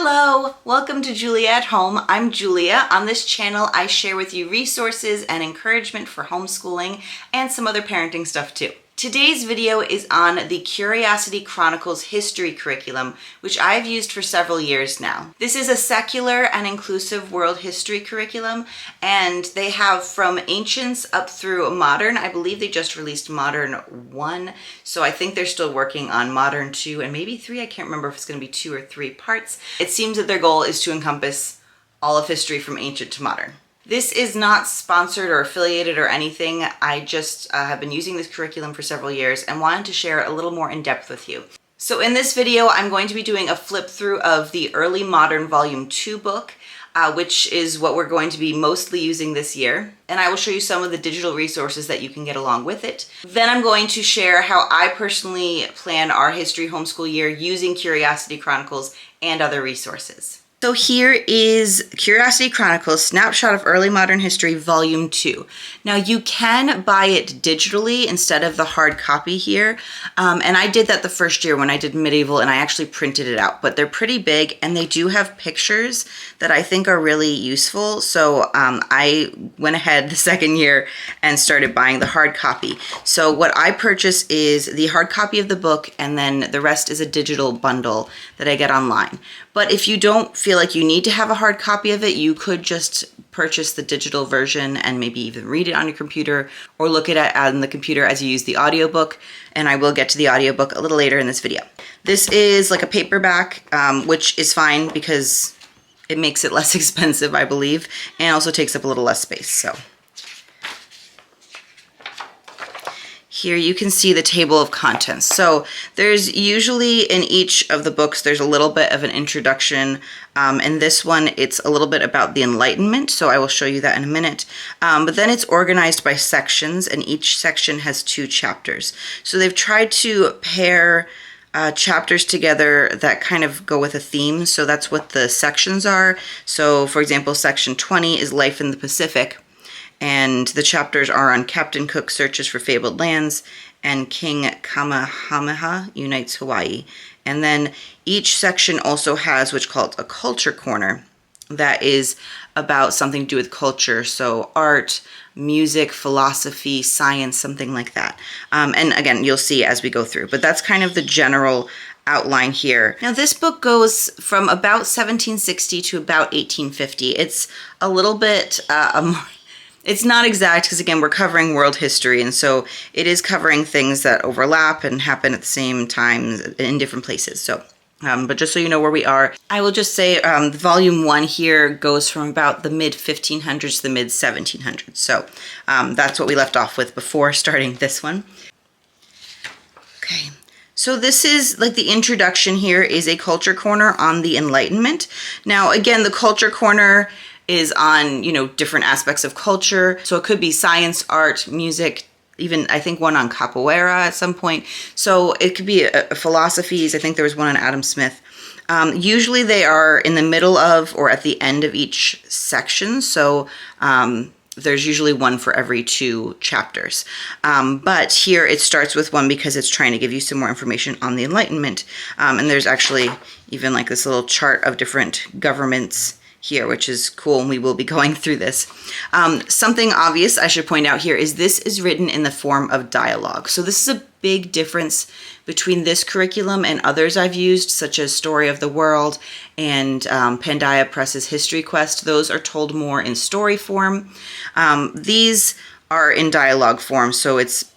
Hello, welcome to Julia at Home. I'm Julia. On this channel, I share with you resources and encouragement for homeschooling and some other parenting stuff too. Today's video is on the Curiosity Chronicles history curriculum, which I've used for several years now. This is a secular and inclusive world history curriculum, and they have from ancients up through modern. I believe they just released Modern 1, so I think they're still working on Modern 2 and maybe 3. I can't remember if it's going to be 2 or 3 parts. It seems that their goal is to encompass all of history from ancient to modern. This is not sponsored or affiliated or anything. I just have been using this curriculum for several years and wanted to share it a little more in depth with you. So in this video, I'm going to be doing a flip through of the Early Modern Volume 2 book, which is what we're going to be mostly using this year. And I will show you some of the digital resources that you can get along with it. Then I'm going to share how I personally plan our history homeschool year using Curiosity Chronicles and other resources. So here is Curiosity Chronicles, Snapshot of Early Modern History, Volume 2. Now you can buy it digitally instead of the hard copy here. And I did that the first year when I did medieval and I actually printed it out. But they're pretty big and they do have pictures that I think are really useful. So I went ahead the second year and started buying the hard copy. So what I purchase is the hard copy of the book, and then the rest is a digital bundle that I get online. But if you don't feel like you need to have a hard copy of it, you could just purchase the digital version and maybe even read it on your computer or look at it on the computer as you use the audiobook. And I will get to the audiobook a little later in this video. This is like a paperback, which is fine because it makes it less expensive, I believe, and also takes up a little less space. So here you can see the table of contents. So there's usually in each of the books, there's a little bit of an introduction. In this one, it's a little bit about the Enlightenment. So I will show you that in a minute. But then it's organized by sections, and each section has 2 chapters. So they've tried to pair chapters together that kind of go with a theme. So that's what the sections are. So for example, section 20 is Life in the Pacific. And the chapters are on Captain Cook searches for fabled lands and King Kamehameha unites Hawaii. And then each section also has what's called a culture corner that is about something to do with culture. So art, music, philosophy, science, something like that. And again, you'll see as we go through, but that's kind of the general outline here. Now this book goes from about 1760 to about 1850. It's a little bit it's not exact because, again, we're covering world history, and so it is covering things that overlap and happen at the same time in different places. So, but just so you know where we are, I will just say Volume 1 here goes from about the mid-1500s to the mid-1700s. So that's what we left off with before starting this one. Okay. So this is like the introduction here is a culture corner on the Enlightenment. Now, again, the culture corner is on, different aspects of culture. So it could be science, art, music, even I think one on capoeira at some point. So it could be philosophies. I think there was one on Adam Smith. Usually they are in the middle of or at the end of each section. So there's usually one for every 2 chapters. But here it starts with one because it's trying to give you some more information on the Enlightenment. And there's actually even like this little chart of different governments here, which is cool, and we will be going through this. Something obvious I should point out here is this is written in the form of dialogue. So this is a big difference between this curriculum and others I've used, such as Story of the World and Pandia Press's History Quest. Those are told more in story form. These are in dialogue form, so it's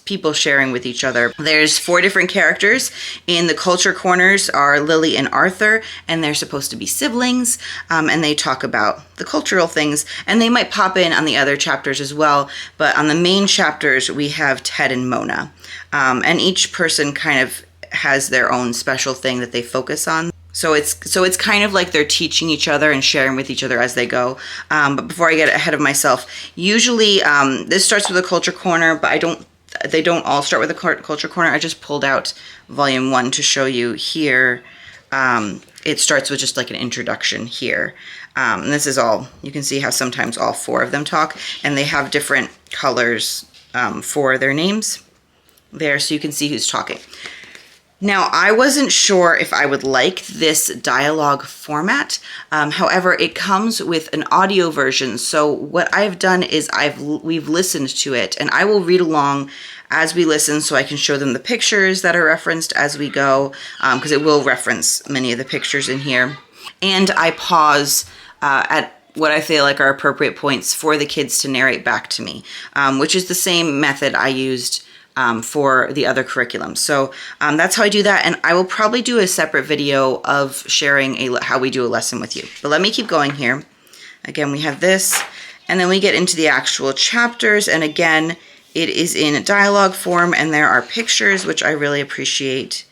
people sharing with each other. There's 4 different characters. In the culture corners are Lily and Arthur, and they're supposed to be siblings, and they talk about the cultural things, and they might pop in on the other chapters as well, but on the main chapters we have Ted and Mona. And each person kind of has their own special thing that they focus on. So it's kind of like they're teaching each other and sharing with each other as they go. But before I get ahead of myself, usually this starts with a culture corner, but they don't all start with a culture corner. I just pulled out Volume 1 to show you here. It starts with just like an introduction here. And this is all, you can see how sometimes all 4 of them talk, and they have different colors for their names there, so you can see who's talking. Now, I wasn't sure if I would like this dialogue format. However, it comes with an audio version. So what I've done is we've listened to it, and I will read along as we listen so I can show them the pictures that are referenced as we go, because it will reference many of the pictures in here. And I pause at what I feel like are appropriate points for the kids to narrate back to me, which is the same method I used for the other curriculum. So that's how I do that, and I will probably do a separate video of sharing how we do a lesson with you. But let me keep going here. Again, we have this, and then we get into the actual chapters, and again, it is in dialogue form, and there are pictures, which I really appreciate.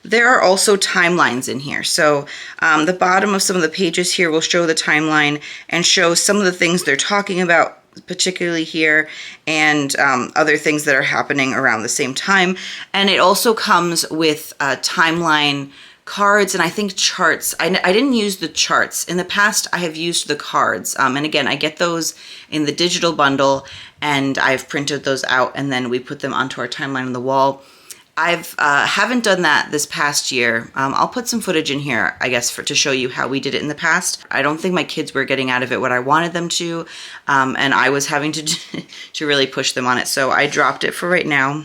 There are also timelines in here. So the bottom of some of the pages here will show the timeline and show some of the things they're talking about, particularly here, and other things that are happening around the same time. And it also comes with timeline cards and I think charts. I didn't use the charts. In the past, I have used the cards. And again, I get those in the digital bundle, and I've printed those out, and then we put them onto our timeline on the wall. Haven't done that this past year. I'll put some footage in here, I guess, to show you how we did it in the past. I don't think my kids were getting out of it what I wanted them to, and I was having to to really push them on it. So I dropped it for right now.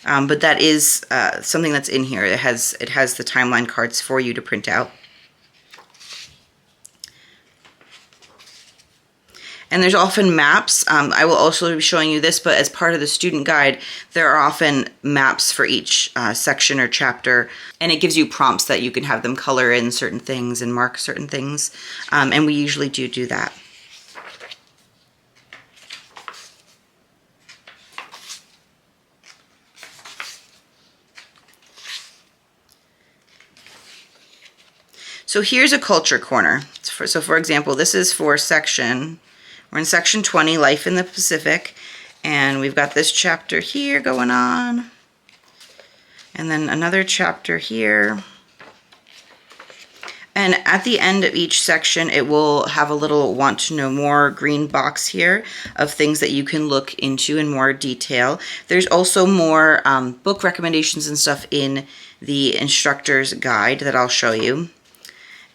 But that is something that's in here. It has the timeline cards for you to print out. And there's often maps. I will also be showing you this, but as part of the student guide, there are often maps for each section or chapter, and it gives you prompts that you can have them color in certain things and mark certain things, and we usually do that. So here's a culture corner. So for example, this is for we're in section 20, Life in the Pacific, and we've got this chapter here going on, and then another chapter here. And at the end of each section, it will have a little want to know more green box here of things that you can look into in more detail. There's also more book recommendations and stuff in the Instructor'S guide that I'll show you.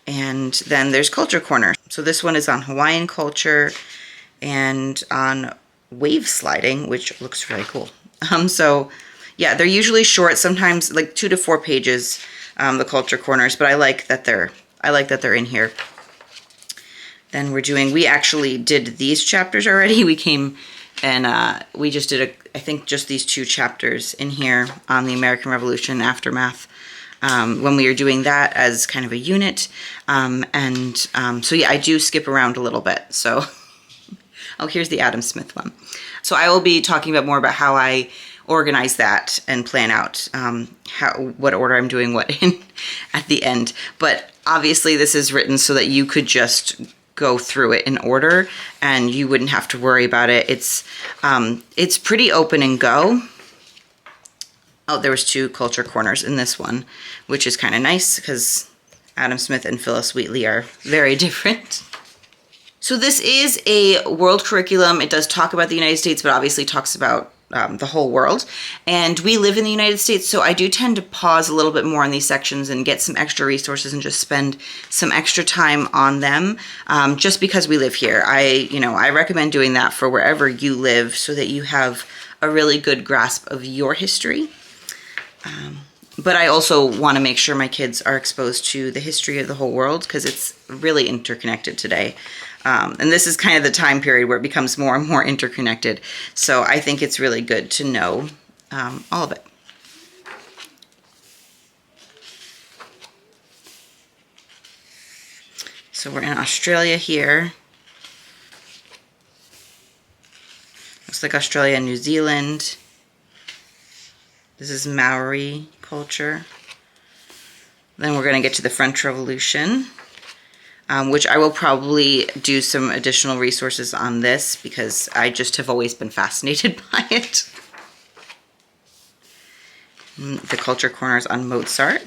And then there's Culture Corner. So this one is on Hawaiian culture and on wave sliding, which looks really cool. So yeah, they're usually short, sometimes like 2 to 4 pages, the culture corners, but I like that they're in here. Then we actually did these chapters already. We came and we just did I think just these 2 chapters in here on the American Revolution aftermath. When we were doing that as kind of a unit. So yeah, I do skip around a little bit. So, oh, here's the Adam Smith one. So I will be talking more about how I organize that and plan out what order I'm doing what in at the end. But obviously this is written so that you could just go through it in order and you wouldn't have to worry about it. It's pretty open and go. Oh, there was 2 culture corners in this one, which is kind of nice because Adam Smith and Phyllis Wheatley are very different. So this is a world curriculum. It does talk about the United States, but obviously talks about the whole world. And we live in the United States, so I do tend to pause a little bit more on these sections and get some extra resources and just spend some extra time on them, just because we live here. I recommend doing that for wherever you live so that you have a really good grasp of your history. But I also want to make sure my kids are exposed to the history of the whole world because it's really interconnected today. And this is kind of the time period where it becomes more and more interconnected. So I think it's really good to know all of it. So we're in Australia here. Looks like Australia and New Zealand. This is Maori culture. Then we're going to get to the French Revolution, which I will probably do some additional resources on this because I just have always been fascinated by it. The culture corners on Mozart.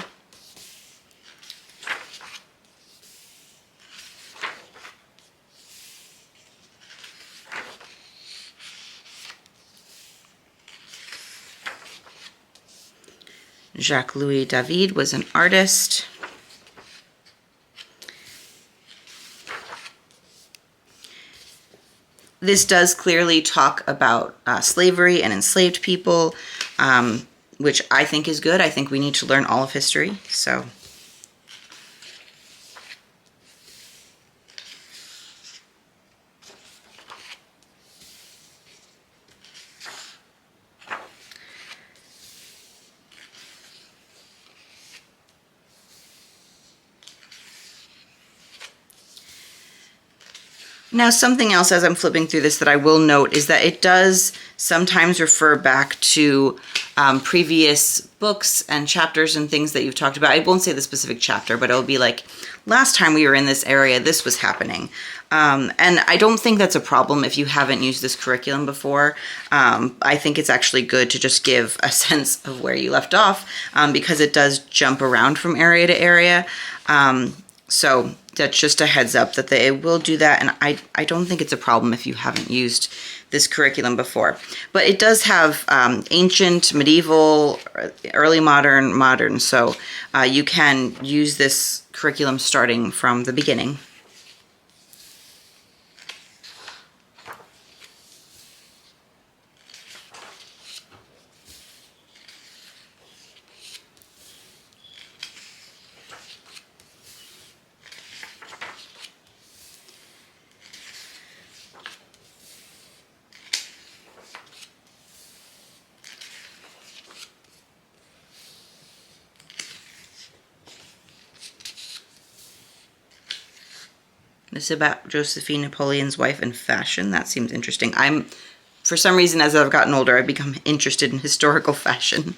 Jacques-Louis David was an artist. This does clearly talk about slavery and enslaved people, which I think is good. I think we need to learn all of history, so. Now, something else as I'm flipping through this that I will note is that it does sometimes refer back to previous books and chapters and things that you've talked about. I won't say the specific chapter, but it'll be like, last time we were in this area, this was happening. And I don't think that's a problem if you haven't used this curriculum before. I think it's actually good to just give a sense of where you left off because it does jump around from area to area. So that's just a heads up that they will do that, and I don't think it's a problem if you haven't used this curriculum before. But it does have ancient, medieval, early modern, modern, so you can use this curriculum starting from the beginning. This is about Josephine Napoleon's wife and fashion. That seems interesting. For some reason, as I've gotten older, I've become interested in historical fashion.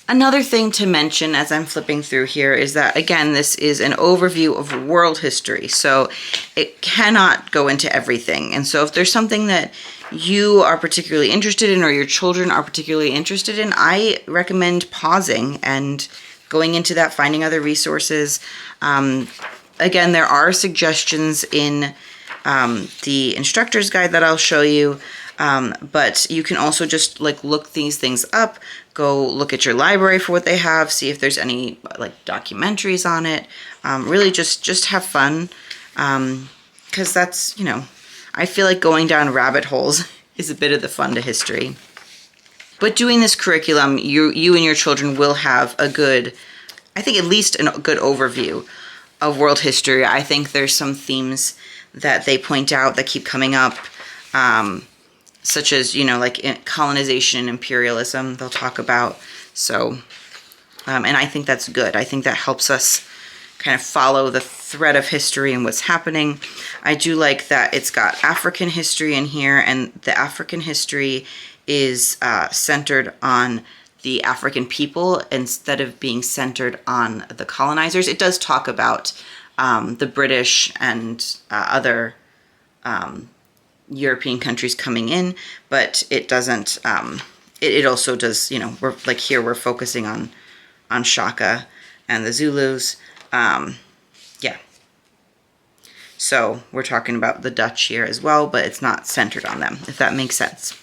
Another thing to mention as I'm flipping through here is that, again, this is an overview of world history, so it cannot go into everything. And so if there's something that you are particularly interested in or your children are particularly interested in, I recommend pausing and going into that, finding other resources. Again, there are suggestions in the Instructor'S guide that I'll show you, but you can also just look these things up, go look at your library for what they have, see if there's any documentaries on it. Really just have fun, because that's, I feel like going down rabbit holes is a bit of the fun to history. But doing this curriculum, you and your children will have a good, I think at least a good overview of world history. I think there's some themes that they point out that keep coming up, such as, colonization and imperialism they'll talk about. So, and I think that's good. I think that helps us kind of follow the thread of history and what's happening. I do like that it's got African history in here, and the African history is centered on the African people instead of being centered on the colonizers. It does talk about the British and other European countries coming in, but it doesn't, it also does, we're we're focusing on Shaka and the Zulus. Yeah. So we're talking about the Dutch here as well, but it's not centered on them, if that makes sense.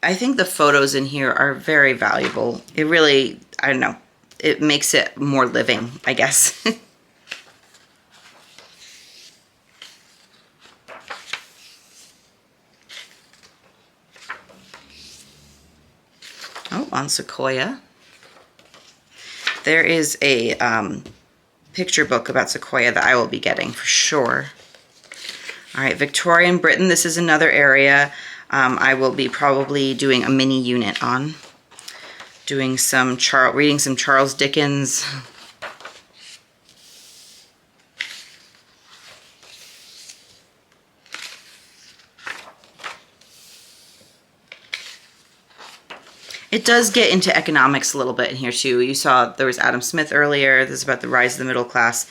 I think the photos in here are very valuable. It really, I don't know, it makes it more living, I guess. Oh, on Sequoia. There is a picture book about Sequoia that I will be getting for sure. All right, Victorian Britain, this is another area I will be probably doing a mini unit on. Doing some reading some Charles Dickens. It does get into economics a little bit in here too. You saw there was Adam Smith earlier. This is about the rise of the middle class,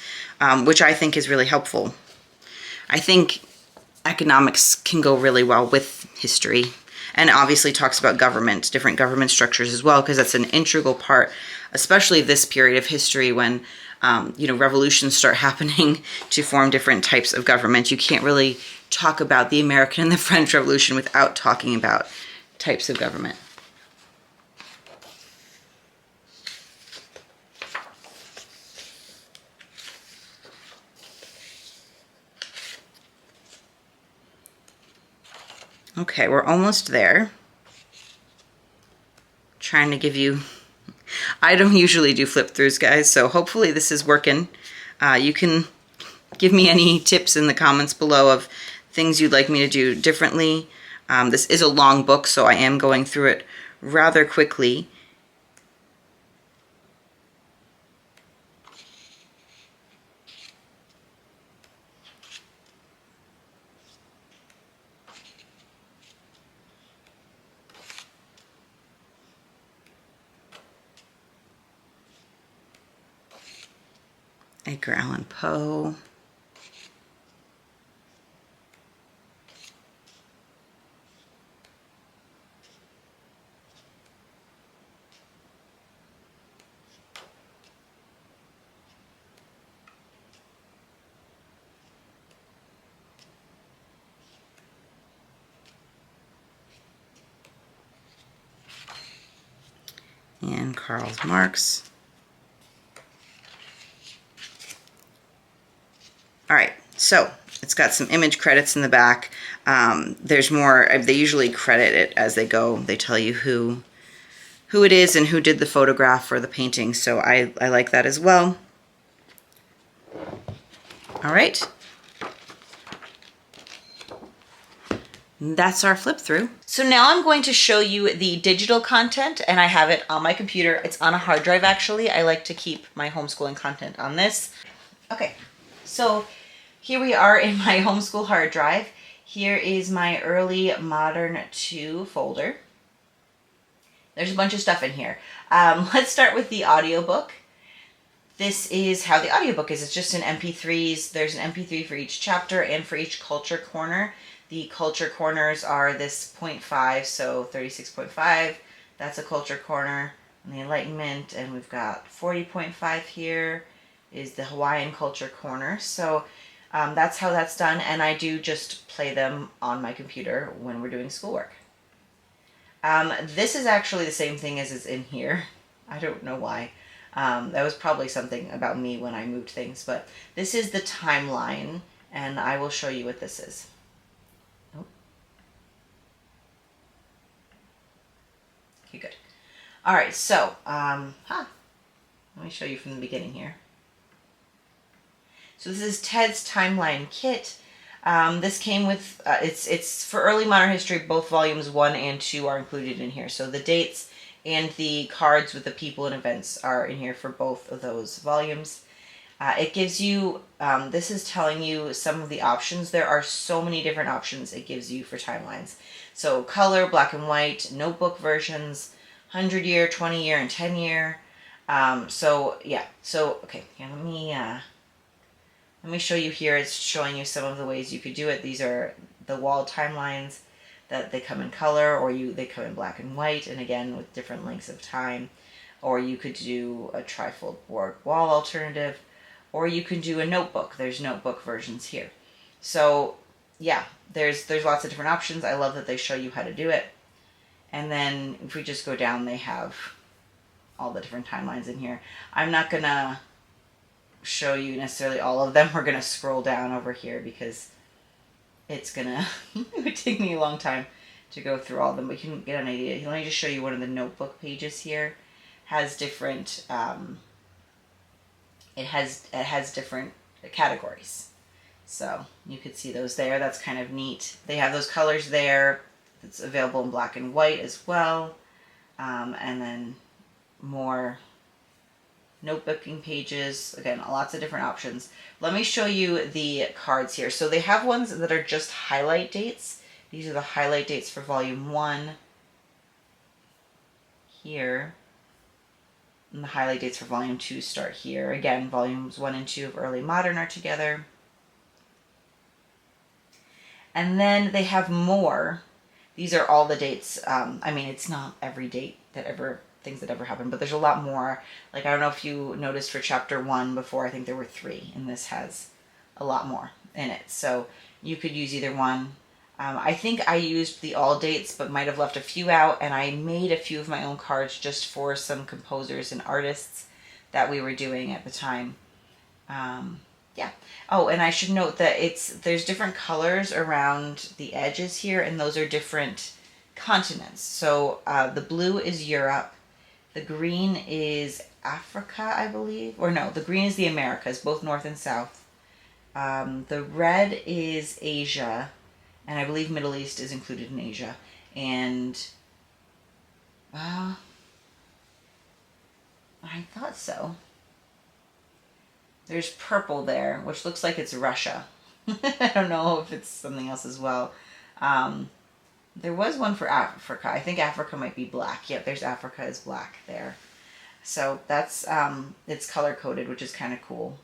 which I think is really helpful. I think economics can go really well with history, and obviously talks about government, different government structures as well, because that's an integral part, especially this period of history when revolutions start happening to form different types of government. You can't really talk about the American and the French Revolution without talking about types of government. Okay, we're almost there. Trying to give you, I don't usually do flip throughs, guys, so hopefully this is working. You can give me any tips in the comments below of things you'd like me to do differently. This is a long book, so I am going through it rather quickly. Edgar Allan Poe. And Karl Marx. All right, so it's got some image credits in the back. There's more, they usually credit it as they go. They tell you who it is and who did the photograph or the painting, so I like that as well. All right. That's our flip through. So now I'm going to show you the digital content, and I have it on my computer. It's on a hard drive, actually. I like to keep my homeschooling content on this. Okay, so here we are in my homeschool hard drive. Here is my Early Modern 2 folder. There's a bunch of stuff in here. Let's start with the audiobook. This is how the audiobook is. It's just in MP3s. There's an MP3 for each chapter and for each culture corner. The culture corners are this 0.5, so 36.5. That's a culture corner. And the Enlightenment, and we've got 40.5 here is the Hawaiian culture corner. So that's how that's done, and I do just play them on my computer when we're doing schoolwork. This is actually the same thing as is in here. I don't know why. That was probably something about me when I moved things, but this is the timeline, and I will show you what this is. Okay, good. All right, so, let me show you from the beginning here. So this is Ted's Timeline Kit. This came with, it's for Early Modern History, both volumes 1 and 2 are included in here. So the dates and the cards with the people and events are in here for both of those volumes. It gives you, this is telling you some of the options. There are so many different options it gives you for timelines. So color, black and white, notebook versions, 100-year, 20-year, and 10-year. So yeah, so okay, here, let me show you here. It's showing you some of the ways you could do it. These are the wall timelines that they come in color, or they come in black and white, and again with different lengths of time. Or you could do a trifold board wall alternative, or you can do a notebook. There's notebook versions here. So yeah, there's lots of different options. I love that they show you how to do it. And then if we just go down, they have all the different timelines in here. I'm not gonna show you necessarily all of them. We're gonna scroll down over here because it's gonna it would take me a long time to go through all of them, but you can get an idea. Let me just show you one of the notebook pages here. Has different it has different categories, so you could see those there. That's kind of neat. They have those colors there. It's available in black and white as well, and then more notebooking pages. Again, lots of different options. Let me show you the cards here. So they have ones that are just highlight dates. These are the highlight dates for volume 1 here. And the highlight dates for volume 2 start here. Again, volumes 1 and 2 of Early Modern are together. And then they have more. These are all the dates. I mean, it's not every date that things that ever happened, but there's a lot more. Like, I don't know if you noticed for chapter 1 before, I think there were 3, and this has a lot more in it. So you could use either one. I think I used the all dates, but might have left a few out, and I made a few of my own cards just for some composers and artists that we were doing at the time. Yeah. Oh, and I should note that there's different colors around the edges here, and those are different continents. So the blue is Europe, the green is Africa, I believe, or no, the green is the Americas, both North and South. The red is Asia, and I believe Middle East is included in Asia. And I thought so. There's purple there, which looks like it's Russia. I don't know if it's something else as well. There was one for Africa. I think Africa might be black. Yep, there's Africa is black there. So that's, it's color-coded, which is kind of cool.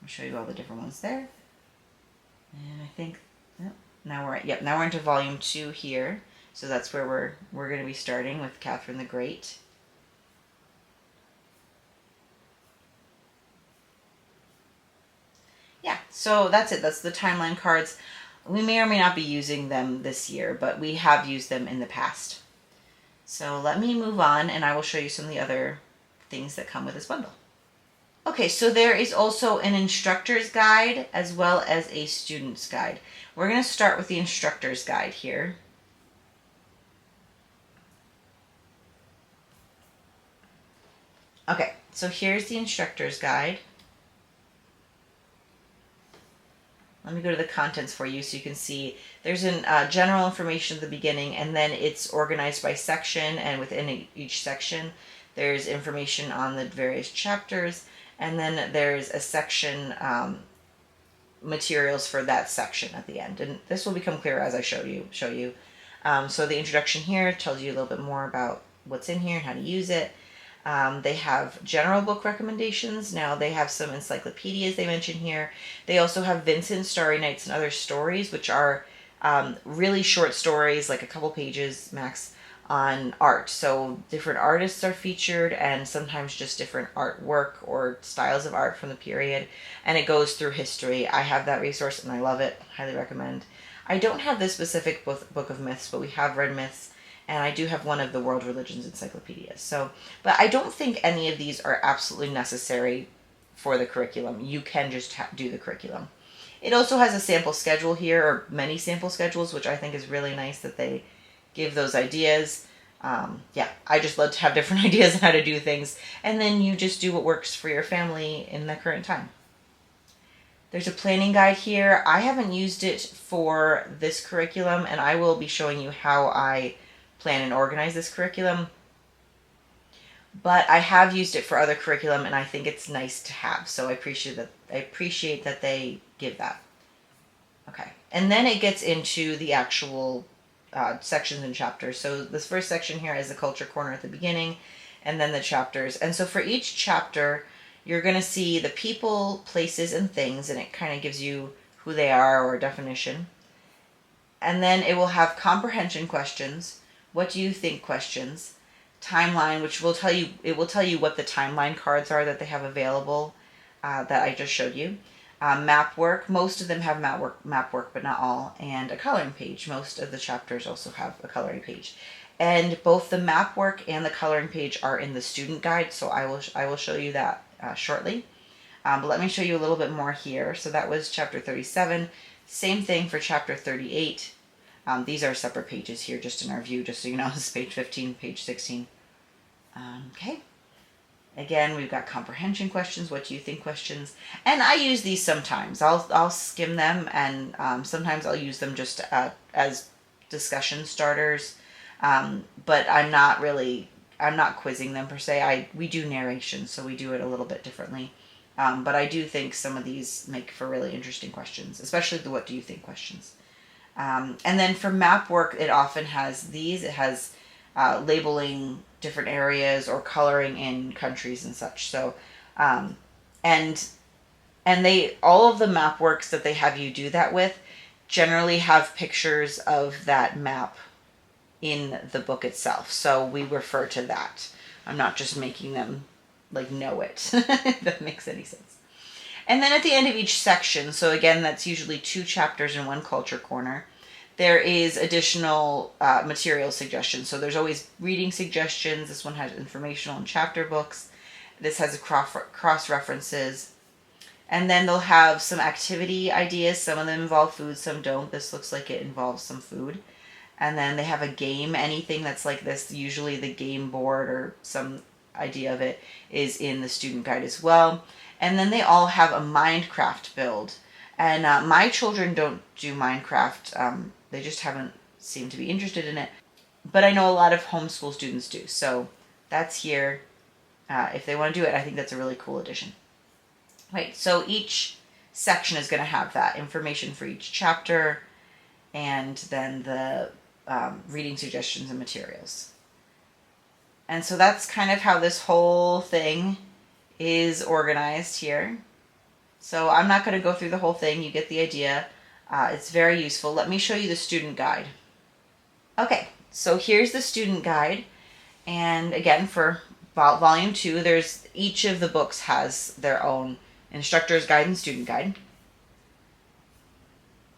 I'll show you all the different ones there. And I think, now we're into volume 2 here. So that's where we're going to be starting with Catherine the Great. Yeah, so that's it. That's the timeline cards. We may or may not be using them this year, but we have used them in the past. So let me move on, and I will show you some of the other things that come with this bundle. Okay, so there is also an instructor's guide as well as a student's guide. We're going to start with the instructor's guide here. Okay, so here's the instructor's guide. Let me go to the contents for you so you can see. There's general information at the beginning, and then it's organized by section, and within each section there's information on the various chapters, and then there's a section materials for that section at the end. And this will become clearer as I show you. So the introduction here tells you a little bit more about what's in here and how to use it. They have general book recommendations. Now they have some encyclopedias they mention here. They also have Vincent, Starry Nights, and Other Stories, which are really short stories, like a couple pages max, on art. So different artists are featured, and sometimes just different artwork or styles of art from the period. And it goes through history. I have that resource and I love it. Highly recommend. I don't have this specific book of myths, but we have read myths. And I do have one of the World Religions encyclopedias. So, but I don't think any of these are absolutely necessary for the curriculum. You can just do the curriculum. It also has a sample schedule here, or many sample schedules, which I think is really nice that they give those ideas. Yeah, I just love to have different ideas on how to do things. And then you just do what works for your family in the current time. There's a planning guide here. I haven't used it for this curriculum, and I will be showing you how I plan and organize this curriculum. But I have used it for other curriculum, and I think it's nice to have. So I appreciate that they give that. Okay, and then it gets into the actual sections and chapters. So this first section here is the culture corner at the beginning, and then the chapters. And so for each chapter, you're going to see the people, places, and things, and it kind of gives you who they are or a definition. And then it will have comprehension questions, what do you think questions, timeline, which will tell you, it will tell you what the timeline cards are that they have available that I just showed you. Map work, most of them have map work, but not all, and a coloring page. Most of the chapters also have a coloring page. And both the map work and the coloring page are in the student guide, so I will show you that shortly. But let me show you a little bit more here. So that was chapter 37. Same thing for chapter 38. These are separate pages here just in our view, just so you know. This is page 15, page 16. Okay. Again, we've got comprehension questions, what do you think questions. And I use these sometimes. I'll skim them, and sometimes I'll use them just as discussion starters. But I'm not quizzing them per se. We do narration, so we do it a little bit differently. But I do think some of these make for really interesting questions, especially the what do you think questions. And then for map work, it often has these. It has labeling different areas or coloring in countries and such. So, and they, all of the map works that they have you do that with generally have pictures of that map in the book itself. So we refer to that. I'm not just making them like know it, if that makes any sense. And then at the end of each section, so again, that's usually 2 chapters in one culture corner, there is additional material suggestions. So there's always reading suggestions. This one has informational and chapter books. This has a cross references. And then they'll have some activity ideas. Some of them involve food, some don't. This looks like it involves some food. And then they have a game. Anything that's like this, usually the game board or some idea of it, is in the student guide as well. And then they all have a Minecraft build. And my children don't do Minecraft. They just haven't seemed to be interested in it. But I know a lot of homeschool students do. So that's here. If they want to do it, I think that's a really cool addition. Right, so each section is going to have that information for each chapter, and then the reading suggestions and materials. And so that's kind of how this whole thing is organized here. So I'm not going to go through the whole thing. You get the idea. It's very useful. Let me show you the student guide. Okay, so here's the student guide. And again, for volume 2, there's each of the books has their own Instructor's guide and student guide.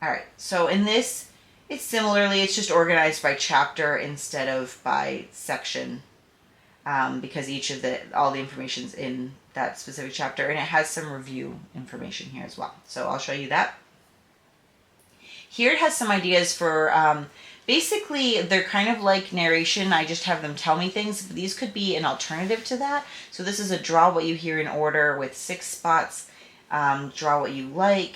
All right, so in this, it's similarly, it's just organized by chapter instead of by section, because all the information's in that specific chapter, and it has some review information here as well. So I'll show you that. Here it has some ideas for, basically they're kind of like narration. I just have them tell me things. These could be an alternative to that. So this is a draw what you hear in order with 6 spots. Draw what you like.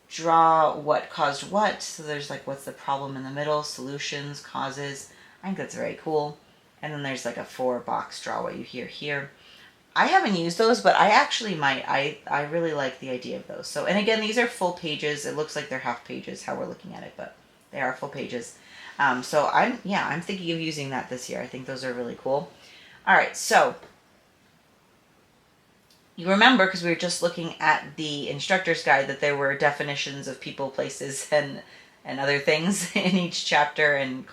Draw what caused what. So there's like what's the problem in the middle, solutions, causes. I think that's very cool. And then there's like a 4-box draw what you hear here. I haven't used those, but I actually might. I really like the idea of those. So, and again, these are full pages. It looks like they're half pages how we're looking at it, but they are full pages. So I'm thinking of using that this year. I think those are really cool. All right, so you remember, because we were just looking at the Instructor's Guide, that there were definitions of people, places, and other things in each chapter and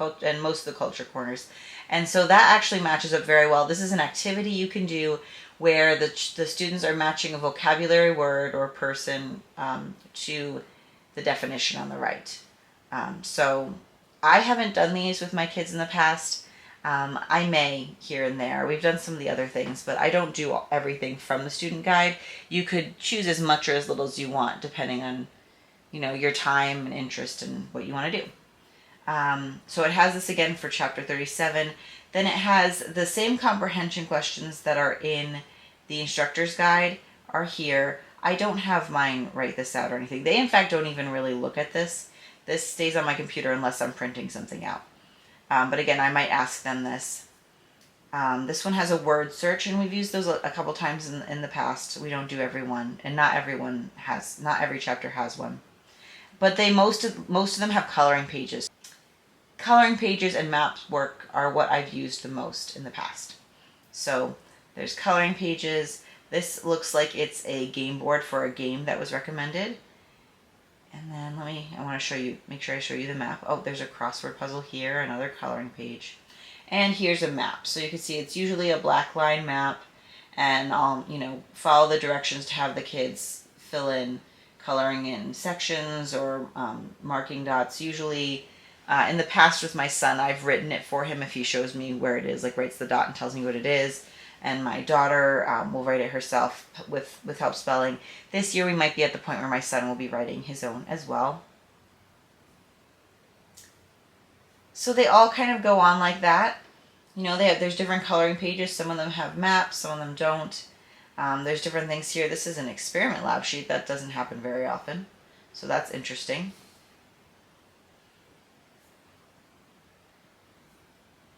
most of the culture corners. And so that actually matches up very well. This is an activity you can do where the students are matching a vocabulary word or person to the definition on the right. So I haven't done these with my kids in the past. I may here and there. We've done some of the other things, but I don't do everything from the student guide. You could choose as much or as little as you want, depending on, your time and interest and what you want to do. So it has this again for chapter 37. Then it has the same comprehension questions that are in the Instructor's Guide are here. I don't have mine write this out or anything. They, in fact, don't even really look at this. This stays on my computer unless I'm printing something out. But again, I might ask them this. This one has a word search, and we've used those a couple times in the past. We don't do every one, and not every chapter has one. But most of them have coloring pages. Coloring pages and maps work are what I've used the most in the past. So there's coloring pages. This looks like it's a game board for a game that was recommended. And then I want to make sure I show you the map. Oh, there's a crossword puzzle here, another coloring page. And here's a map. So you can see it's usually a black line map, and I'll, follow the directions to have the kids fill in coloring in sections or marking dots. Usually, in the past with my son, I've written it for him if he shows me where it is, like writes the dot and tells me what it is. And my daughter will write it herself with help spelling. This year we might be at the point where my son will be writing his own as well. So they all kind of go on like that. There's different coloring pages. Some of them have maps, some of them don't. There's different things here. This is an experiment lab sheet. That doesn't happen very often. So that's interesting.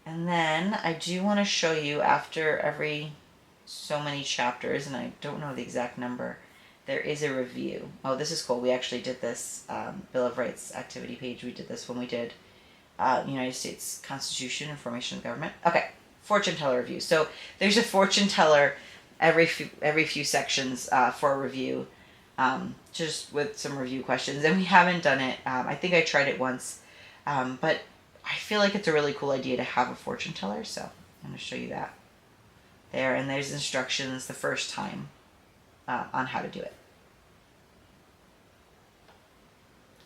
And then I do want to show you, after every so many chapters, and I don't know the exact number, there is a review. Oh, this is cool. We actually did this Bill of Rights activity page. We did this when we did United States Constitution and Formation of Government. Okay, fortune teller review. So there's a fortune teller every few sections for a review, just with some review questions. And we haven't done it. I think I tried it once, but I feel like it's a really cool idea to have a fortune teller. So I'm going to show you that there. And there's instructions the first time on how to do it.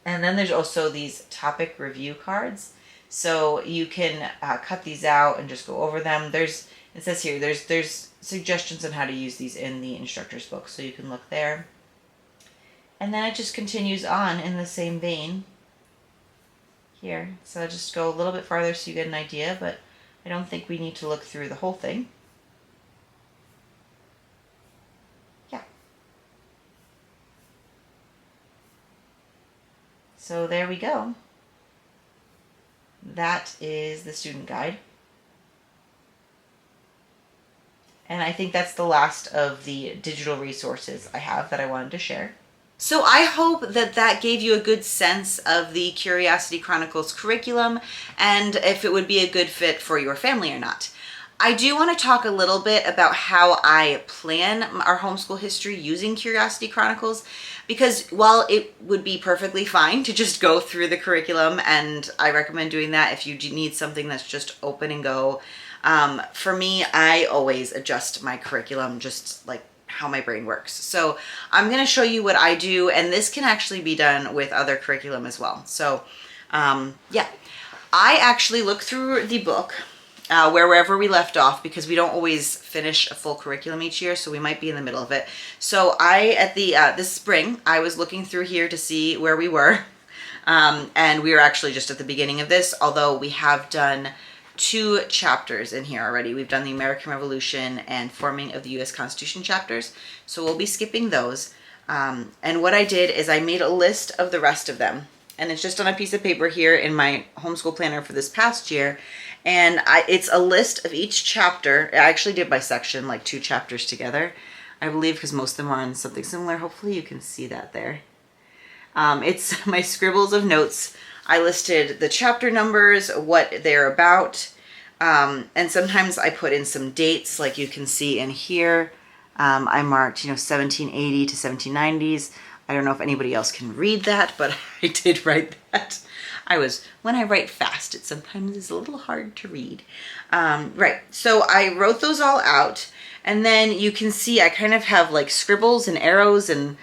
And then there's also these topic review cards. So you can cut these out and just go over them. It says here, there's suggestions on how to use these in the Instructor's book, so you can look there. And then it just continues on in the same vein here. So I'll just go a little bit farther so you get an idea, but I don't think we need to look through the whole thing. Yeah. So there we go. That is the student guide. And I think that's the last of the digital resources I have that I wanted to share. So I hope that that gave you a good sense of the Curiosity Chronicles curriculum and if it would be a good fit for your family or not. I do want to talk a little bit about how I plan our homeschool history using Curiosity Chronicles, because while it would be perfectly fine to just go through the curriculum, and I recommend doing that if you need something that's just open and go, for me, I always adjust my curriculum just like how my brain works. So I'm going to show you what I do, and this can actually be done with other curriculum as well. So yeah, I actually look through the book wherever we left off, because we don't always finish a full curriculum each year, so we might be in the middle of it. So this spring, I was looking through here to see where we were, and we were actually just at the beginning of this, although we have done 2 chapters in here already. We've done the American Revolution and Forming of the U.S. Constitution chapters, so we'll be skipping those. And what I did is I made a list of the rest of them, and it's just on a piece of paper here in my homeschool planner for this past year. And it's a list of each chapter. I actually did by section, like 2 chapters together, I believe, because most of them are on something similar. Hopefully you can see that there. It's my scribbles of notes. I listed the chapter numbers, what they're about, and sometimes I put in some dates, like you can see in here. I marked, 1780 to 1790s. I don't know if anybody else can read that, but I did write that. When I write fast, it sometimes is a little hard to read. Right, so I wrote those all out, and then you can see I kind of have like scribbles and arrows and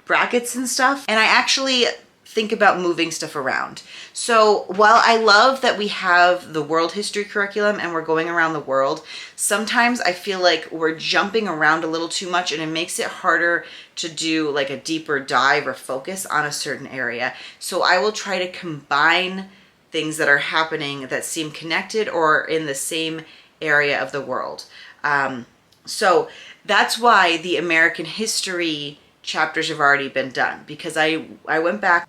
brackets and stuff, and I actually think about moving stuff around. So while I love that we have the world history curriculum and we're going around the world, sometimes I feel like we're jumping around a little too much, and it makes it harder to do like a deeper dive or focus on a certain area. So I will try to combine things that are happening that seem connected or in the same area of the world. So that's why the American history chapters have already been done, because I went back.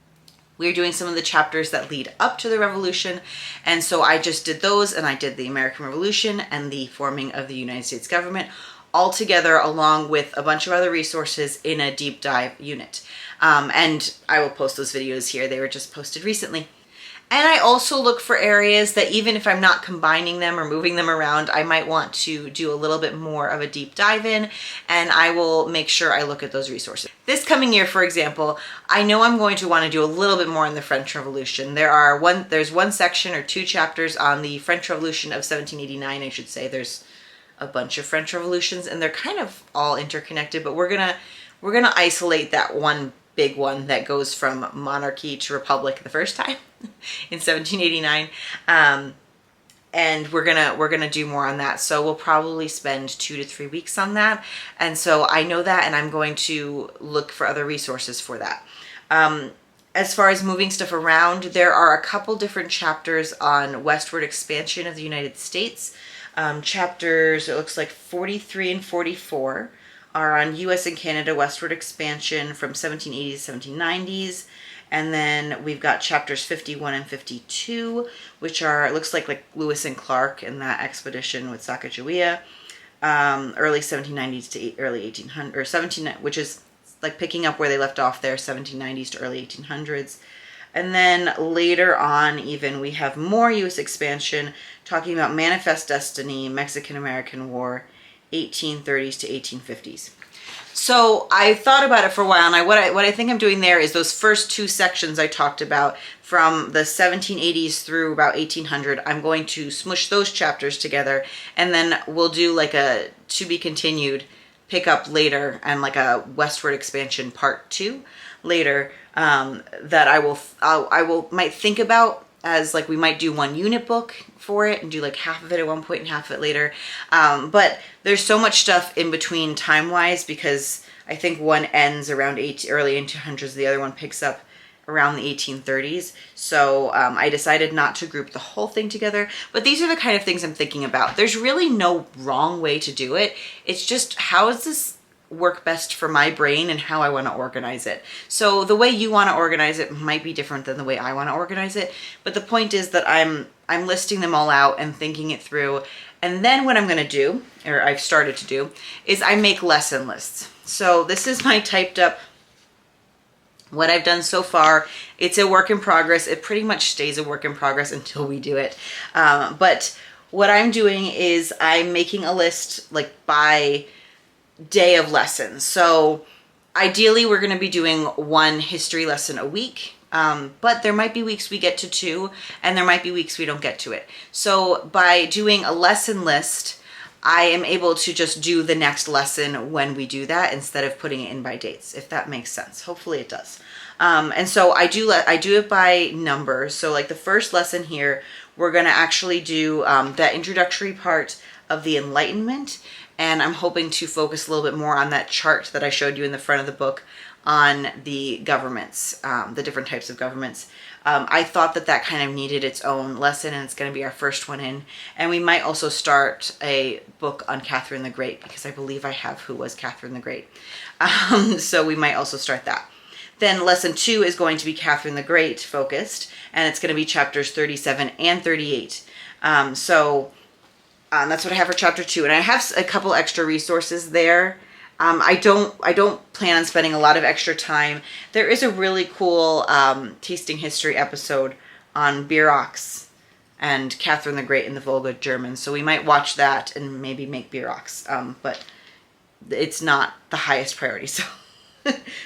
We were doing some of the chapters that lead up to the Revolution, and so I just did those, and I did the American Revolution and the forming of the United States government all together, along with a bunch of other resources in a deep dive unit. And I will post those videos here. They were just posted recently. And I also look for areas that even if I'm not combining them or moving them around, I might want to do a little bit more of a deep dive in, and I will make sure I look at those resources. This coming year, for example, I know I'm going to want to do a little bit more in the French Revolution. There's one section or 2 chapters on the French Revolution of 1789, I should say. There's a bunch of French revolutions, and they're kind of all interconnected, but we're gonna isolate that one big one that goes from monarchy to republic the first time in 1789, and we're gonna do more on that. So we'll probably spend 2 to 3 weeks on that, and so I know that, and I'm going to look for other resources for that. As far as moving stuff around, there are a couple different chapters on westward expansion of the United States. Chapters, it looks like 43 and 44 are on U.S. and Canada westward expansion from 1780s to 1790s. And then we've got chapters 51 and 52, which are, it looks like Lewis and Clark and that expedition with Sacagawea, early 1790s to early 1800s, or which is like picking up where they left off there, 1790s to early 1800s. And then later on, even, we have more U.S. expansion talking about Manifest Destiny, Mexican-American War, 1830s to 1850s. So I thought about it for a while, and what I think I'm doing there is those first two sections I talked about from the 1780s through about 1800. I'm going to smush those chapters together, and then we'll do like a to be continued pick up later and like a westward expansion part 2 later that I might think about as like we might do one unit book for it and do like half of it at one point and half of it later. But there's so much stuff in between time-wise because I think one ends around early 1800s, the other one picks up around the 1830s. So I decided not to group the whole thing together, but these are the kind of things I'm thinking about. There's really no wrong way to do it. It's just, how is this work best for my brain and how I want to organize it. So the way you want to organize it might be different than the way I want to organize it. But the point is that I'm listing them all out and thinking it through. And then what I'm going to do, or I've started to do, is I make lesson lists. So this is my typed up, what I've done so far. It's a work in progress. It pretty much stays a work in progress until we do it. But what I'm doing is I'm making a list like by day of lessons. So ideally we're going to be doing one history lesson a week, but there might be weeks we get to 2 and there might be weeks we don't get to it. So by doing a lesson list, I am able to just do the next lesson when we do that instead of putting it in by dates, if that makes sense. Hopefully it does. And so I do it by numbers. So like the first lesson here, we're going to actually do that introductory part of the Enlightenment. And I'm hoping to focus a little bit more on that chart that I showed you in the front of the book on the governments, the different types of governments. I thought that kind of needed its own lesson, and it's going to be our first one in. And we might also start a book on Catherine the Great, because I believe I have Who Was Catherine the Great. So we might also start that. Then lesson 2 is going to be Catherine the Great focused, and it's going to be chapters 37 and 38. That's what I have for chapter 2, and I have a couple extra resources there. I don't plan on spending a lot of extra time. There is a really cool tasting history episode on Bierox and Catherine the Great in the Volga Germans, so we might watch that and maybe make Bierox, but it's not the highest priority, so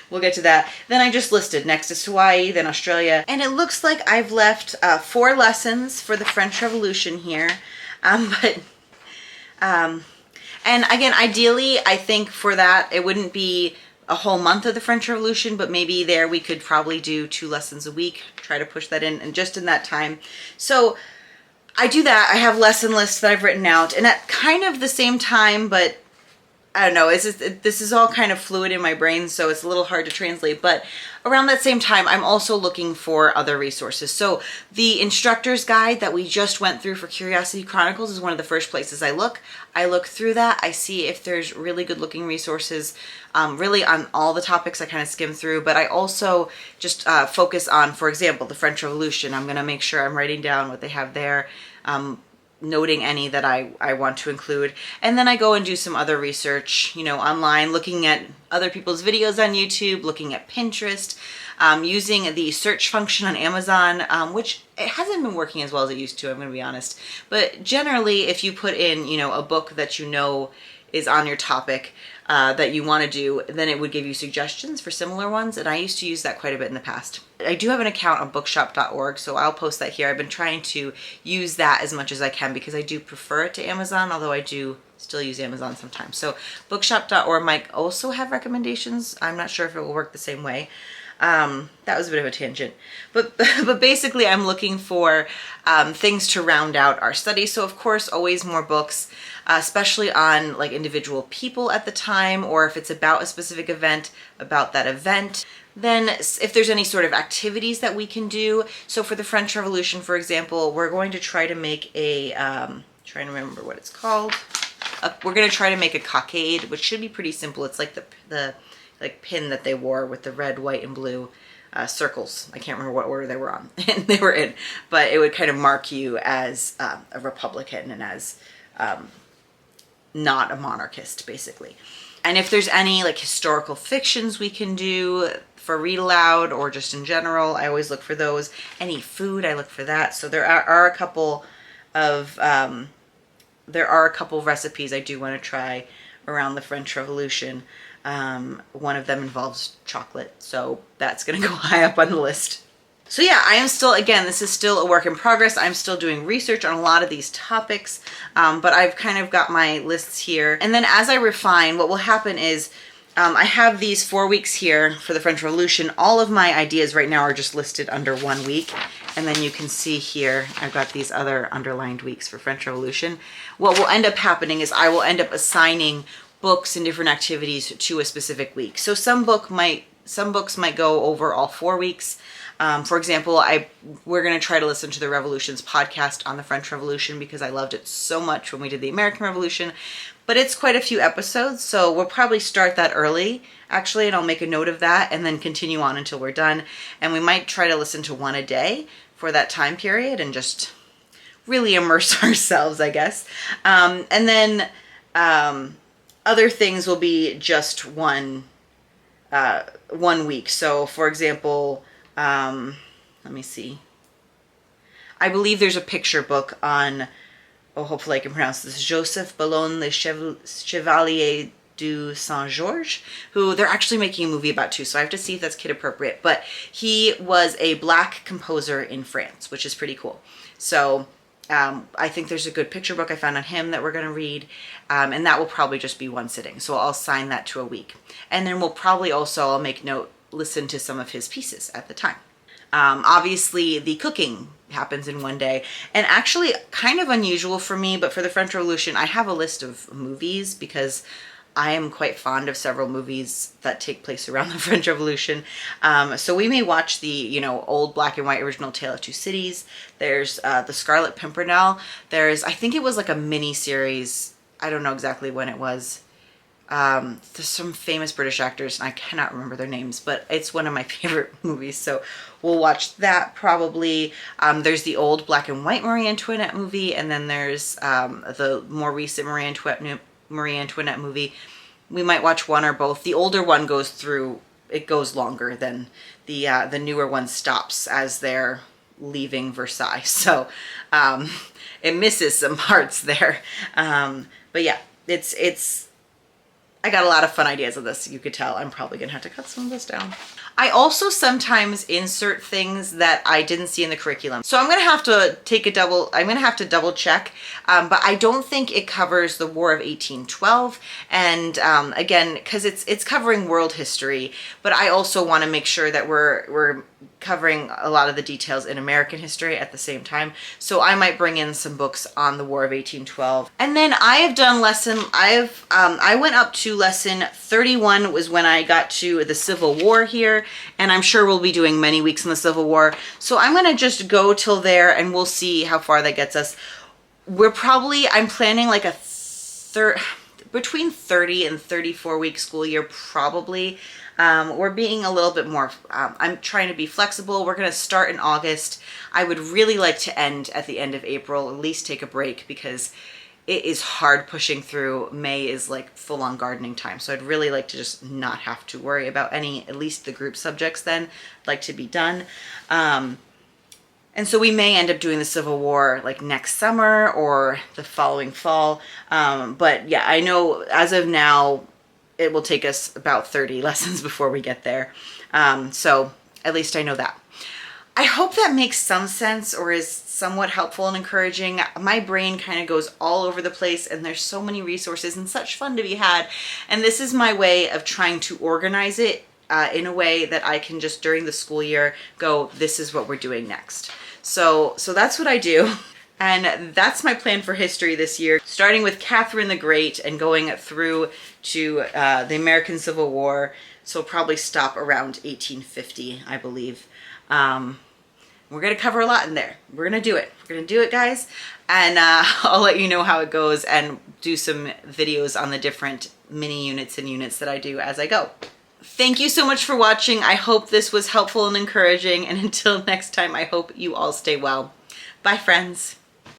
we'll get to that. Then I just listed next is Hawaii, then Australia, and it looks like I've left 4 lessons for the French Revolution here, and again, ideally, I think for that, it wouldn't be a whole month of the French Revolution, but maybe there we could probably do 2 lessons a week, try to push that in, and just in that time. So I do that. I have lesson lists that I've written out, and at kind of the same time, but I don't know, this is all kind of fluid in my brain, so it's a little hard to translate, but around that same time, I'm also looking for other resources. So the Instructor'S guide that we just went through for Curiosity Chronicles is one of the first places I look. I look through that, I see if there's really good looking resources, really on all the topics I kind of skim through, but I also just focus on, for example, the French Revolution. I'm going to make sure I'm writing down what they have there, noting any that I want to include. And then I go and do some other research, online, looking at other people's videos on YouTube, looking at Pinterest, using the search function on Amazon, which it hasn't been working as well as it used to, I'm going to be honest. But generally, if you put in, a book that is on your topic that you want to do, then it would give you suggestions for similar ones, and I used to use that quite a bit in the past. I do have an account on bookshop.org, so I'll post that here. I've been trying to use that as much as I can because I do prefer it to Amazon, although I do still use Amazon sometimes. So bookshop.org might also have recommendations. I'm not sure if it will work the same way. That was a bit of a tangent, but basically I'm looking for things to round out our study. So of course, always more books, especially on like individual people at the time, or if it's about a specific event, about that event. Then if there's any sort of activities that we can do. So for the French Revolution, for example, we're going to try to make a, trying to remember what it's called. We're going to try to make a cockade, which should be pretty simple. It's like the pin that they wore with the red, white, and blue circles. I can't remember what order they were on and they were in, but it would kind of mark you as a Republican and as not a monarchist, basically. And if there's any like historical fictions we can do for read aloud or just in general, I always look for those. Any food, I look for that. So there are a couple of recipes I do want to try around the French Revolution. One of them involves chocolate, so that's going to go high up on the list. So yeah, I am still, again, this is still a work in progress. I'm still doing research on a lot of these topics, but I've kind of got my lists here. And then as I refine, what will happen is I have these 4 weeks here for the French Revolution. All of my ideas right now are just listed under 1 week. And then you can see here, I've got these other underlined weeks for French Revolution. What will end up happening is I will end up assigning books and different activities to a specific week. So some books might go over all 4 weeks. For example, we're going to try to listen to the Revolutions podcast on the French Revolution because I loved it so much when we did the American Revolution. But it's quite a few episodes, so we'll probably start that early, actually, and I'll make a note of that and then continue on until we're done. And we might try to listen to one a day for that time period and just really immerse ourselves, I guess. And then other things will be just one week. So, for example, let me see. I believe there's a picture book on, hopefully I can pronounce this, Joseph Boulogne, le Chevalier du Saint-Georges, who they're actually making a movie about too, so I have to see if that's kid appropriate. But he was a black composer in France, which is pretty cool. So I think there's a good picture book I found on him that we're going to read, and that will probably just be one sitting. So I'll assign that to a week. And then we'll probably also, I'll make note, listen to some of his pieces at the time. Obviously, the cooking happens in 1 day, and actually kind of unusual for me, but for the French Revolution, I have a list of movies because I am quite fond of several movies that take place around the French Revolution. So we may watch the, old black and white original Tale of Two Cities. There's the Scarlet Pimpernel. There's, I think it was like a mini series. I don't know exactly when it was. There's some famous British actors, and I cannot remember their names, but it's one of my favorite movies, so we'll watch that probably. There's the old black and white Marie Antoinette movie, and then there's the more recent Marie Antoinette movie. We might watch one or both. The older one goes longer than the newer one stops as they're leaving Versailles, so it misses some parts there. But yeah, I got a lot of fun ideas of this. You could tell I'm probably gonna have to cut some of this down. I also sometimes insert things that I didn't see in the curriculum. So I'm gonna have to double check, but I don't think it covers the War of 1812. And again, because it's covering world history, but I also wanna make sure that we're covering a lot of the details in American history at the same time. So I might bring in some books on the War of 1812. And then I went up to lesson 31 was when I got to the Civil War here, and I'm sure we'll be doing many weeks in the Civil War. So I'm gonna just go till there and we'll see how far that gets us. I'm planning like between 30 and 34 week school year probably. We're being a little bit more, I'm trying to be flexible. We're going to start in August. I would really like to end at the end of April, at least take a break, because it is hard pushing through. May is like full on gardening time. So I'd really like to just not have to worry about at least the group subjects then. I'd like to be done. And so we may end up doing the Civil War like next summer or the following fall. But yeah, I know as of now, it will take us about 30 lessons before we get there. So at least I know that. I hope that makes some sense or is somewhat helpful and encouraging. My brain kind of goes all over the place, and there's so many resources and such fun to be had. And this is my way of trying to organize it in a way that I can just during the school year go, this is what we're doing next. So that's what I do. And that's my plan for history this year, starting with Catherine the Great and going through to the American Civil War. So probably stop around 1850, I believe. We're going to cover a lot in there. We're going to do it. We're going to do it, guys. And I'll let you know how it goes and do some videos on the different mini units and units that I do as I go. Thank you so much for watching. I hope this was helpful and encouraging. And until next time, I hope you all stay well. Bye, friends.